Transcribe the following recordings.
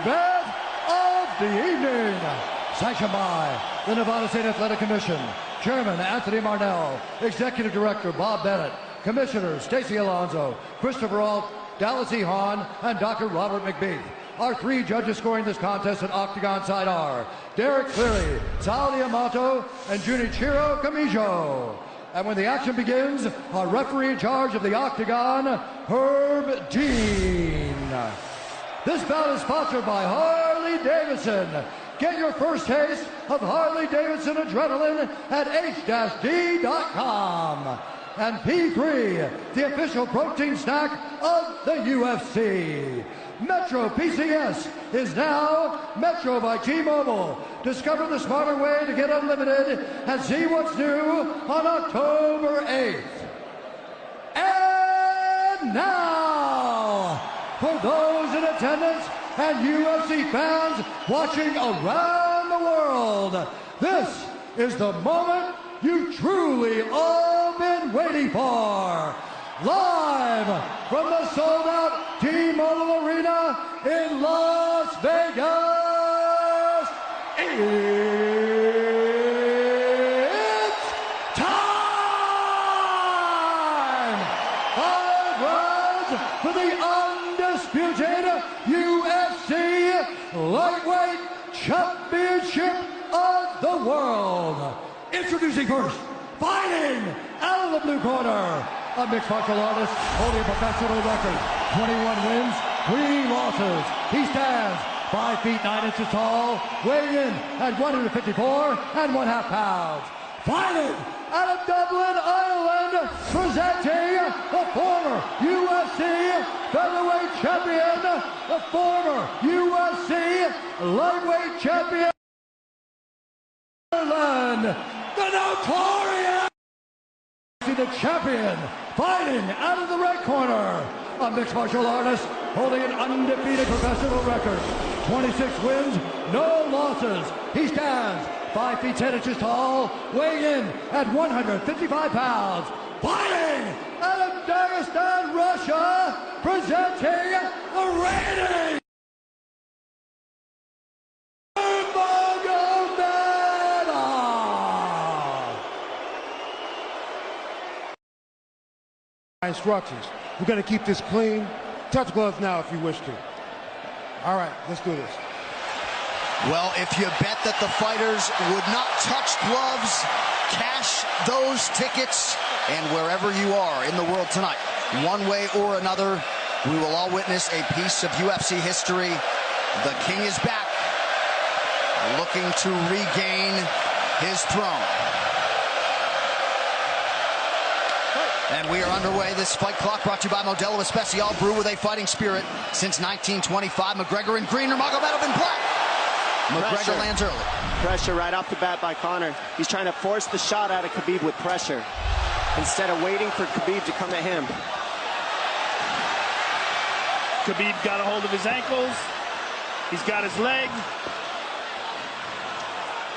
event of the evening, sanctioned by the Nevada State Athletic Commission, Chairman Anthony Marnell, Executive Director Bob Bennett, Commissioners Stacey Alonso, Christopher Alt, Dallas E. Hahn, and Dr. Robert McBeath. Our three judges scoring this contest at Octagon side are Derek Cleary, Sal Diamato, and Junichiro Kamijo. And when the action begins, our referee in charge of the Octagon, Herb Dean. This bout is sponsored by Harley-Davidson. Get your first taste of Harley-Davidson adrenaline at h-d.com. And P3, the official protein snack of the UFC. Metro PCS is now Metro by T-Mobile. Discover the smarter way to get unlimited and see what's new on October 8th. And now, for those in attendance and UFC fans watching around the world, this is the moment you've truly all been waiting for. Live from the sold-out T-Mobile Arena in Las Vegas, it's time! 5 rounds for the undisputed UFC Lightweight Championship of the World. Introducing first, fighting out of the blue corner, a mixed martial artist holding a professional record, 21 wins, 3 losses. He stands 5 feet 9 inches tall, weighing in at 154.5 pounds. Fighting out of Dublin, Ireland, presenting the former UFC featherweight champion, the former UFC lightweight champion, Ireland, the notorious, the champion, fighting out of the red corner, a mixed martial artist holding an undefeated professional record, 26 wins, no losses. He stands 5 feet 10 inches tall, weighing in at 155 pounds. Fighting out of Dagestan, Russia, presenting the reigning instructions. We're going to keep this clean. Touch gloves now if you wish to. All right, let's do this. Well, if you bet that the fighters would not touch gloves, cash those tickets, and wherever you are in the world tonight, one way or another, we will all witness a piece of UFC history. The King is back, looking to regain his throne. And we are underway. This fight clock brought to you by Modelo Especial, brew with a fighting spirit since 1925. McGregor in green, Nurmagomedov in black. McGregor lands early. Pressure right off the bat by Conor. He's trying to force the shot out of Khabib with pressure instead of waiting for Khabib to come at him. Khabib got a hold of his ankles. He's got his leg.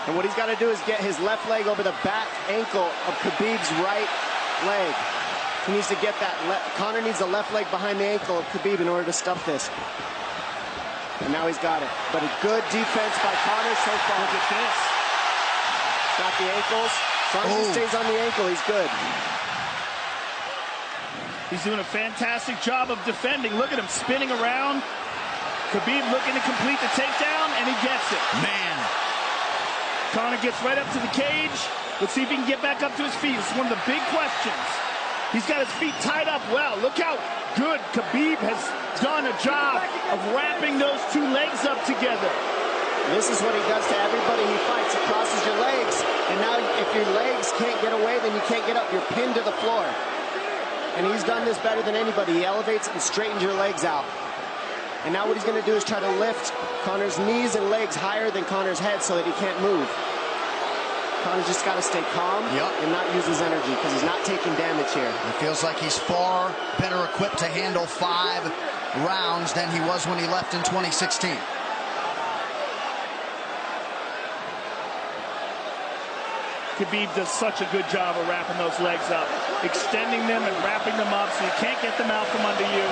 And what he's got to do is get his left leg over the back ankle of Khabib's right leg. He needs to get that. Conor needs the left leg behind the ankle of Khabib in order to stuff this. And now he's got it. But a good defense by Conor so far. Look at this. Got the ankles. As long as he stays on the ankle, he's good. He's doing a fantastic job of defending. Look at him spinning around. Khabib looking to complete the takedown, and he gets it. Man. Conor gets right up to the cage. Let's see if he can get back up to his feet. It's one of the big questions. He's got his feet tied up well. Look how good Khabib has done a job of wrapping those two legs up together. This is what he does to everybody he fights. He crosses your legs, and now if your legs can't get away, then you can't get up. You're pinned to the floor. And he's done this better than anybody. He elevates and straightens your legs out. And now what he's going to do is try to lift Conor's knees and legs higher than Conor's head so that he can't move. Conor's just got to stay calm and not use his energy because he's not taking damage here. It feels like he's far better equipped to handle 5 rounds than he was when he left in 2016. Khabib does such a good job of wrapping those legs up, extending them and wrapping them up so you can't get them out from under you.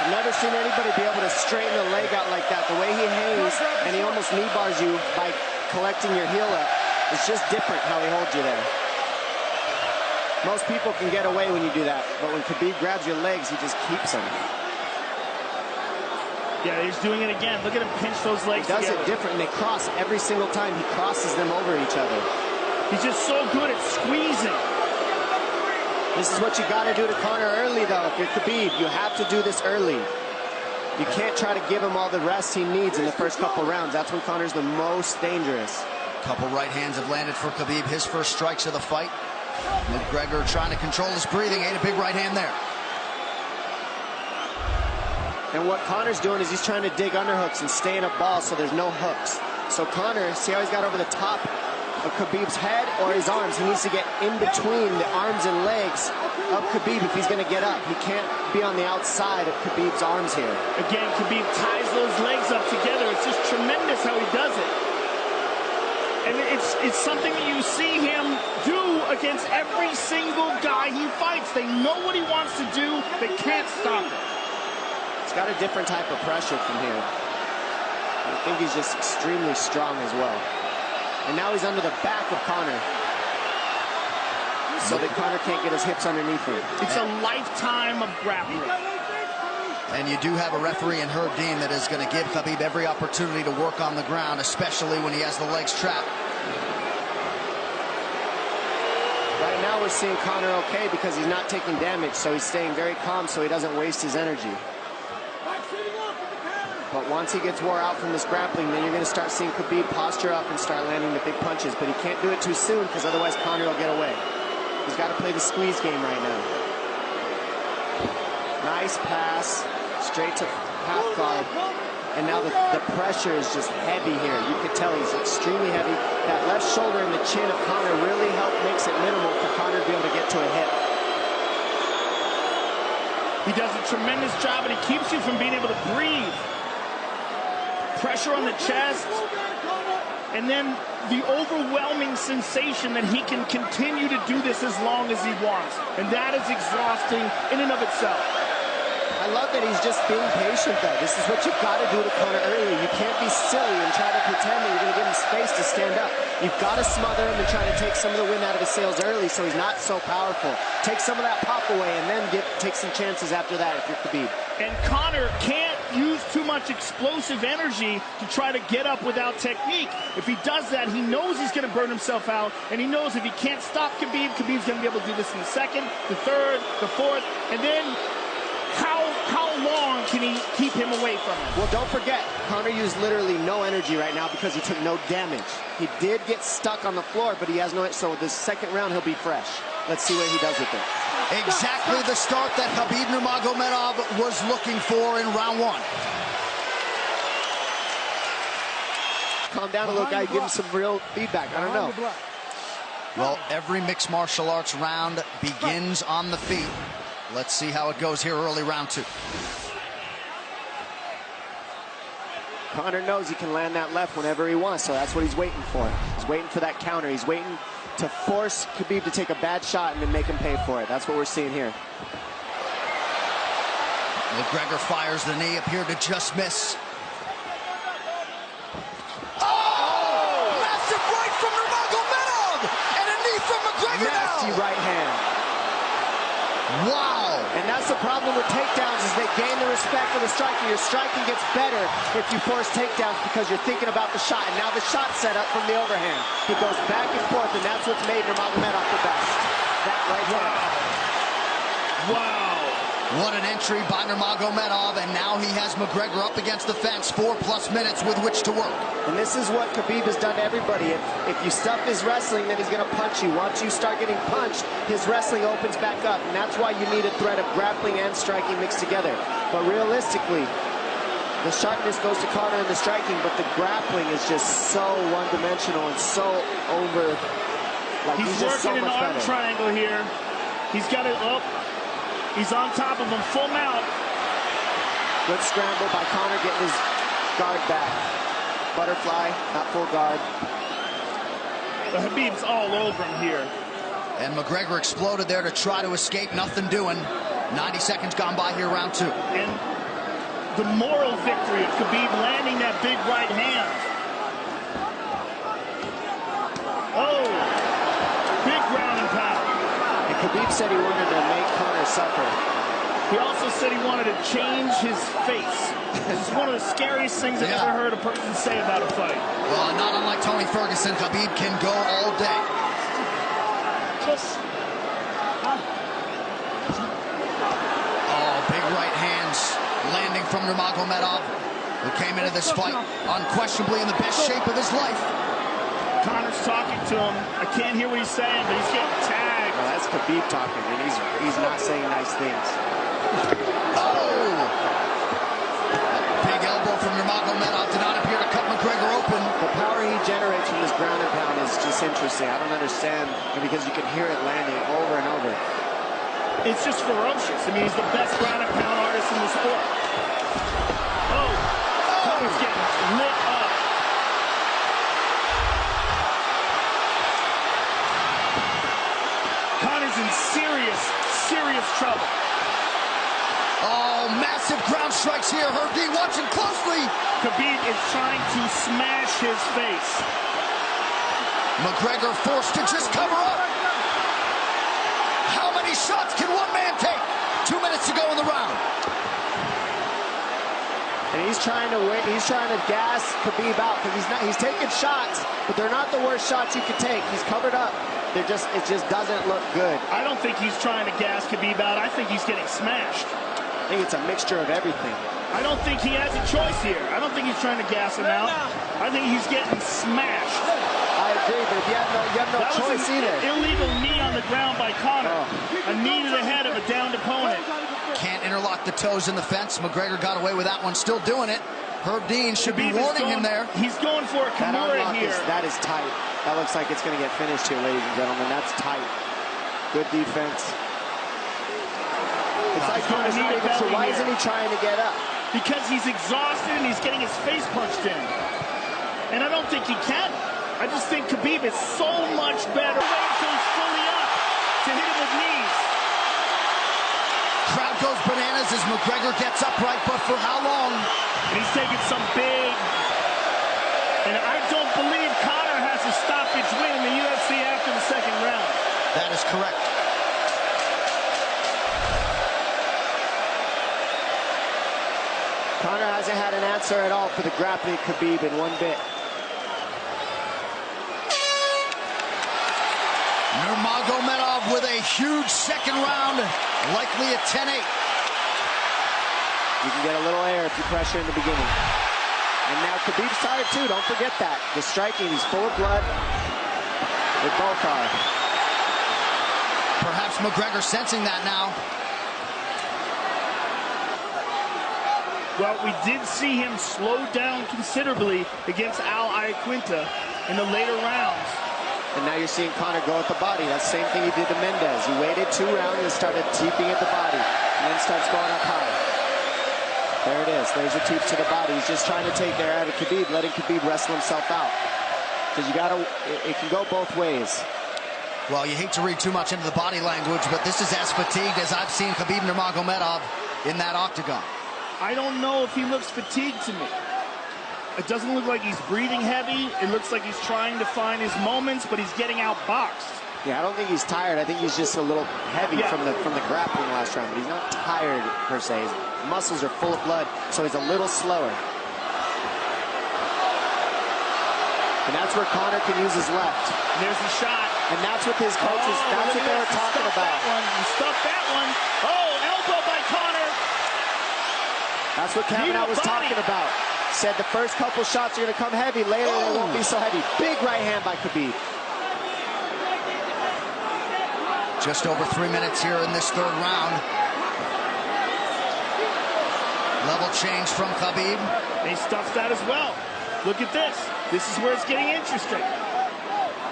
I've never seen anybody be able to straighten a leg out like that. The way he hangs, and he almost knee bars you by collecting your heel up. It's just different how he holds you there. Most people can get away when you do that, but when Khabib grabs your legs, he just keeps them. Yeah, he's doing it again. Look at him pinch those legs together. He does it different, and they cross every single time. He crosses them over each other. He's just so good at squeezing. This is what you got to do to Conor early, though. If you're Khabib, you have to do this early. You can't try to give him all the rest he needs in the first couple rounds. That's when Conor's the most dangerous. Couple right hands have landed for Khabib. His first strikes of the fight. McGregor trying to control his breathing. Ate a big right hand there. And what Conor's doing is he's trying to dig underhooks and stay in a ball so there's no hooks. So Conor, see how he's got over the top of Khabib's head or his arms? He needs to get in between the arms and legs of Khabib if he's going to get up. He can't be on the outside of Khabib's arms here. Again, Khabib ties those legs up together. It's just tremendous how he does it. And it's something that you see him do against every single guy he fights. They know what he wants to do. They can't stop it. He's got a different type of pressure from here. I think he's just extremely strong as well. And now he's under the back of Conor, so that Conor can't get his hips underneath him. It's a lifetime of grappling. And you do have a referee in Herb Dean that is going to give Khabib every opportunity to work on the ground, especially when he has the legs trapped. Right now we're seeing Conor okay because he's not taking damage, so he's staying very calm so he doesn't waste his energy. But once he gets wore out from this grappling, then you're going to start seeing Khabib posture up and start landing the big punches. But he can't do it too soon because otherwise Conor will get away. He's got to play the squeeze game right now. Nice pass, straight to half guard. And now the pressure is just heavy here. You can tell he's extremely heavy. That left shoulder and the chin of Conor really makes it minimal for Conor to be able to get to a hip. He does a tremendous job, and he keeps you from being able to breathe. Pressure on the chest, and then the overwhelming sensation that he can continue to do this as long as he wants. And that is exhausting in and of itself. I love that he's just being patient, though. This is what you've got to do to Conor early. You can't be silly and try to pretend that you're going to give him space to stand up. You've got to smother him and try to take some of the wind out of his sails early so he's not so powerful. Take some of that pop away and then take some chances after that if you're Khabib. And Conor can't use too much explosive energy to try to get up without technique. If he does that, he knows he's going to burn himself out, and he knows if he can't stop Khabib, Khabib's going to be able to do this in the second, the third, the fourth, and then how long can he keep him away from him? Well, don't forget, Conor used literally no energy right now because he took no damage. He did get stuck on the floor, but he has no, so this second round he'll be fresh. Let's see what he does with it. Exactly the start that Khabib Nurmagomedov was looking for in round one. Calm down a little guy, give him some real feedback. I don't know. Well, every mixed martial arts round begins on the feet. Let's see how it goes here early round two. Conor knows he can land that left whenever he wants, so that's what he's waiting for. He's waiting for that counter. He's waiting to force Khabib to take a bad shot and then make him pay for it. That's what we're seeing here. McGregor fires the knee, appeared to just miss. Oh! Massive right from Nurmagomedov! And a knee from McGregor Nasty now! right hand. Wow! And that's the problem with takedowns is they gain the respect for the striker. Your striking gets better if you force takedowns because you're thinking about the shot. And now the shot set up from the overhand. He goes back and forth, and that's what's made Nurmagomedov the best. That right hand. Wow. What an entry by Nurmagomedov, and now he has McGregor up against the fence, 4+ minutes with which to work. And this is what Khabib has done to everybody. If you stuff his wrestling, then he's going to punch you. Once you start getting punched, his wrestling opens back up, and that's why you need a threat of grappling and striking mixed together. But realistically, the sharpness goes to Conor in the striking, but the grappling is just so one-dimensional and so over. Like He's just working so an much arm better. triangle here. He's got it up. He's on top of him, full mount. Good scramble by Conor, getting his guard back. Butterfly, not full guard. The Khabib's all over him here. And McGregor exploded there to try to escape, nothing doing. 90 seconds gone by here, round two. And the moral victory of Khabib landing that big right hand. Oh, big ground and pound. And Khabib said he wanted to make Conor suffer. He also said he wanted to change his face. This is one of the scariest things I've ever heard a person say about a fight. Well, not unlike Tony Ferguson, Khabib can go all day. Oh, big right hands landing from Nurmagomedov, who came into this fight unquestionably in the best shape of his life. Conor's talking to him. I can't hear what he's saying, but he's getting tagged. Well, that's Khabib talking, and he's not saying nice things. Oh! Big elbow from Nurmagomedov did not appear to cut McGregor open. The power he generates from this ground and pound is just interesting. I don't understand, because you can hear it landing over and over. It's just ferocious. I mean, he's the best ground and pound artist in the sport. Oh! Conor's getting lit up. Conor's in serious trouble. Oh, massive ground strikes here. Herb Dean watching closely. Khabib is trying to smash his face. McGregor forced to just cover up. How many shots can one man take? 2 minutes to go in the round. And he's trying to gas Khabib out, because he's taking shots, but they're not the worst shots you can take. He's covered up. It just doesn't look good. I don't think he's trying to gas Khabib out. I think he's getting smashed. I think it's a mixture of everything. I don't think he has a choice here. I don't think he's trying to gas him out. I think he's getting smashed. I agree, but if you have no choice either. Illegal knee on the ground by Conor. A knee to the head of a downed opponent. Can't interlock the toes in the fence. McGregor got away with that one, still doing it. Herb Dean should be warning him there. He's going for a Kimura here. That is tight. That looks like it's going to get finished here, ladies and gentlemen. That's tight. Good defense. It's like Conor's not even sure. Why isn't he trying to get up? Because he's exhausted and he's getting his face punched in. And I don't think he can. I just think Khabib is so much better. Wait until he's fully up to hit him with knees. Crowd goes bananas as McGregor gets upright, but for how long? And he's taking some big... And I don't believe Conor has a stoppage win in the UFC after the second round. That is correct. Conor hasn't had an answer at all for the grappling Khabib in one bit. Nurmagomedov with a huge second round, likely a 10-8. You can get a little air if you pressure in the beginning. And now Khabib's tired too, don't forget that. The striking, he's full of blood. They both are. Perhaps McGregor sensing that now. Well, we did see him slow down considerably against Al Iaquinta in the later rounds. And now you're seeing Conor go at the body. That's the same thing he did to Mendez. He waited 2 rounds and started teeping at the body. And then starts going up high. There it is. There's a teep to the body. He's just trying to take air out of Khabib, letting Khabib wrestle himself out. Because you gotta, it can go both ways. Well, you hate to read too much into the body language, but this is as fatigued as I've seen Khabib Nurmagomedov in that octagon. I don't know if he looks fatigued to me. It doesn't look like he's breathing heavy. It looks like he's trying to find his moments, but he's getting outboxed. Yeah, I don't think he's tired. I think he's just a little heavy from the grappling last round, but he's not tired per se. His muscles are full of blood, so he's a little slower. And that's where Conor can use his left. And there's the shot. And that's what his coaches, that's what they were talking about. He stuffed that one. Oh, elbow by Conor. That's what Kavanaugh was talking about. Said the first couple shots are going to come heavy. Later, they won't be so heavy. Big right hand by Khabib. Just over 3 minutes here in this third round. Level change from Khabib. And he stuffs that as well. Look at this. This is where it's getting interesting.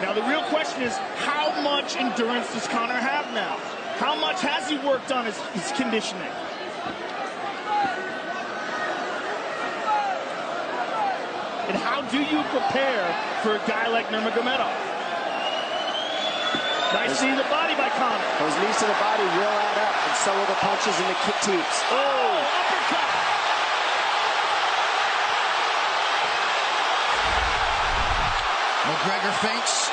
Now, the real question is, how much endurance does Conor have now? How much has he worked on his conditioning? And how do you prepare for a guy like Nurmagomedov? Nice knee to the body by Conor. Those knees to the body will add up, and so will the punches and the kick teeps. Oh, uppercut. McGregor feints.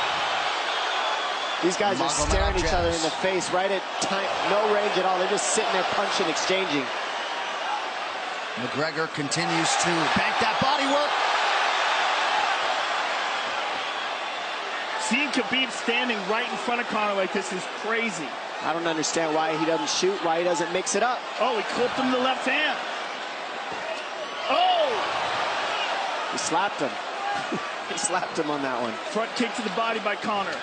These guys are staring each other in the face right at time, no range at all. They're just sitting there punching, exchanging. McGregor continues to bank that body work. Seeing Khabib standing right in front of Conor like this is crazy. I don't understand why he doesn't shoot, why he doesn't mix it up. Oh, he clipped him the left hand. Oh! He slapped him. He slapped him on that one. Front kick to the body by Conor.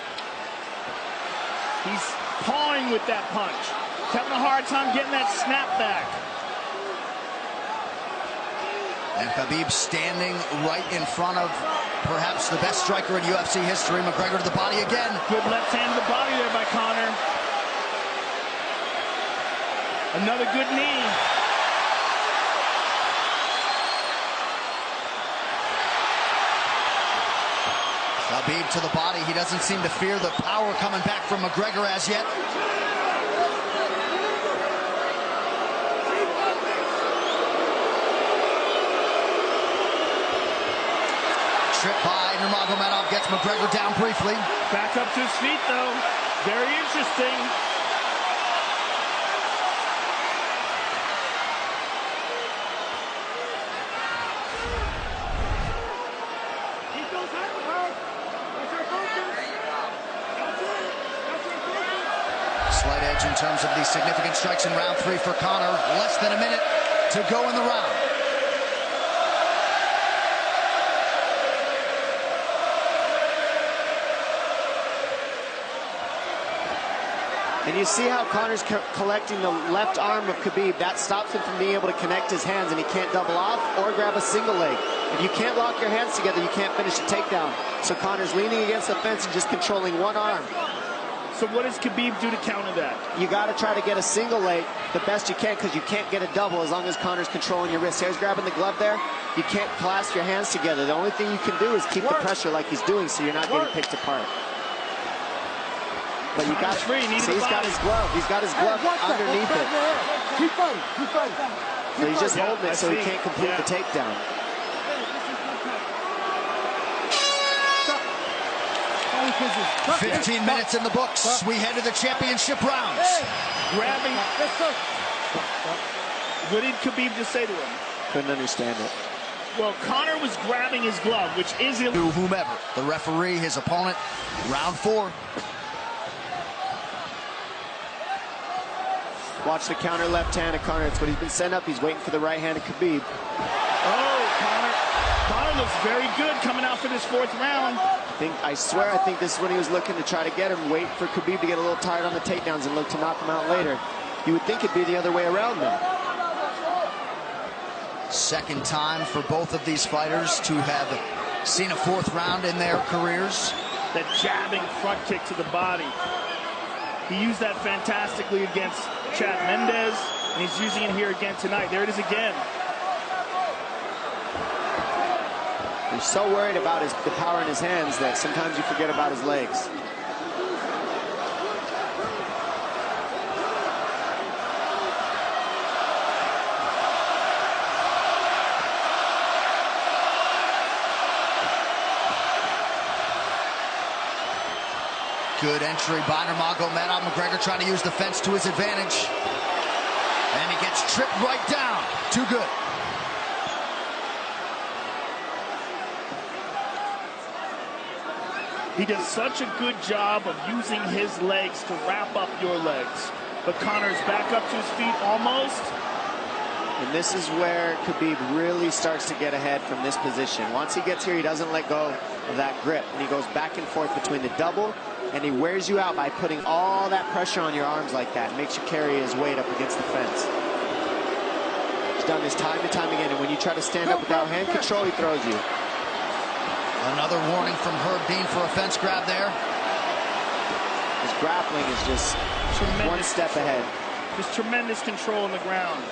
He's pawing with that punch. He's having a hard time getting that snap back. And Khabib standing right in front of perhaps the best striker in UFC history. McGregor to the body again. Good left hand to the body there by Conor. Another good knee. Khabib to the body. He doesn't seem to fear the power coming back from McGregor as yet. Trip by Nurmagomedov gets McGregor down briefly. Back up to his feet, though. Very interesting. Slight edge in terms of these significant strikes in round 3 for Conor. Less than a minute to go in the round. And you see how Conor's collecting the left arm of Khabib. That stops him from being able to connect his hands, and he can't double off or grab a single leg. If you can't lock your hands together, you can't finish a takedown. So Conor's leaning against the fence and just controlling one arm. So what does Khabib do to counter that? You got to try to get a single leg the best you can, because you can't get a double as long as Conor's controlling your wrist. Here's grabbing the glove there. You can't clasp your hands together. The only thing you can do is keep the pressure like he's doing, so you're not getting picked apart. But you got free. See, he's got his glove. He's got his glove underneath it. Keep fighting. Keep fighting. So he's just holding it so he can't complete the takedown. Hey. 15 minutes in the books. We head to the championship rounds. Grabbing. What did Khabib just say to him? Couldn't understand it. Well, Conor was grabbing his glove, which is illegal. To whomever, the referee, his opponent, round 4. Watch the counter left hand of Conor. It's what he's been set up. He's waiting for the right hand of Khabib. Oh, Conor looks very good coming out for this 4th round. I swear, I think this is when he was looking to try to get him, wait for Khabib to get a little tired on the takedowns and look to knock him out later. You would think it'd be the other way around, though. Second time for both of these fighters to have seen a 4th round in their careers. That jabbing front kick to the body. He used that fantastically against Chad Mendes, and he's using it here again tonight. There it is again. He's so worried about the power in his hands that sometimes you forget about his legs. Good entry by Nurmagomedov. McGregor trying to use the fence to his advantage. And he gets tripped right down. Too good. He does such a good job of using his legs to wrap up your legs. But Conor's back up to his feet almost. And this is where Khabib really starts to get ahead from this position. Once he gets here, he doesn't let go of that grip. And he goes back and forth between the double, and he wears you out by putting all that pressure on your arms like that. It makes you carry his weight up against the fence. He's done this time and time again, and when you try to stand up without hand control, he throws you. Another warning from Herb Dean for a fence grab there. His grappling is just one step ahead. Just tremendous control on the ground.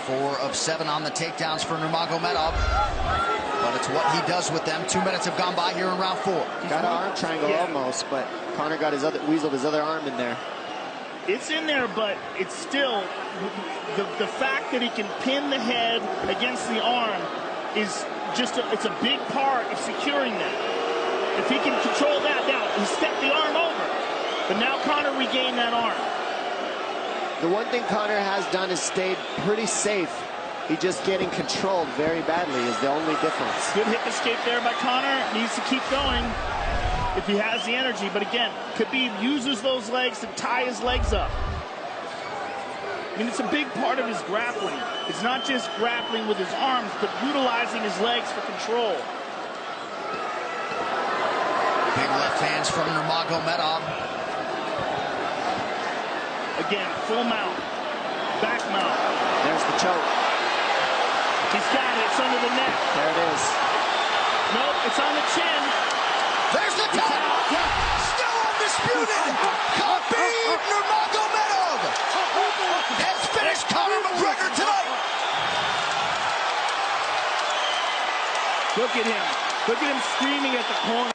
4 of 7 on the takedowns for Nurmagomedov. But it's what he does with them. 2 minutes have gone by here in round 4. Got an arm triangle almost, but Conor got weaseled his other arm in there. It's in there, but it's still the fact that he can pin the head against the arm is just it's a big part of securing that. If he can control that now, he stepped the arm over. But now Conor regained that arm. The one thing Conor has done is stayed pretty safe. He's just getting controlled very badly is the only difference. Good hip escape there by Conor. Needs to keep going if he has the energy. But again, Khabib uses those legs to tie his legs up. I mean, it's a big part of his grappling. It's not just grappling with his arms, but utilizing his legs for control. Big left hands from Nurmagomedov. Again, full mount, back mount. There's the choke. He's got it. It's under the neck. There it is. Nope, it's on the chin. There's the tap. Still undisputed. Khabib Nurmagomedov has finished Conor McGregor tonight. Look at him. Look at him screaming at the corner.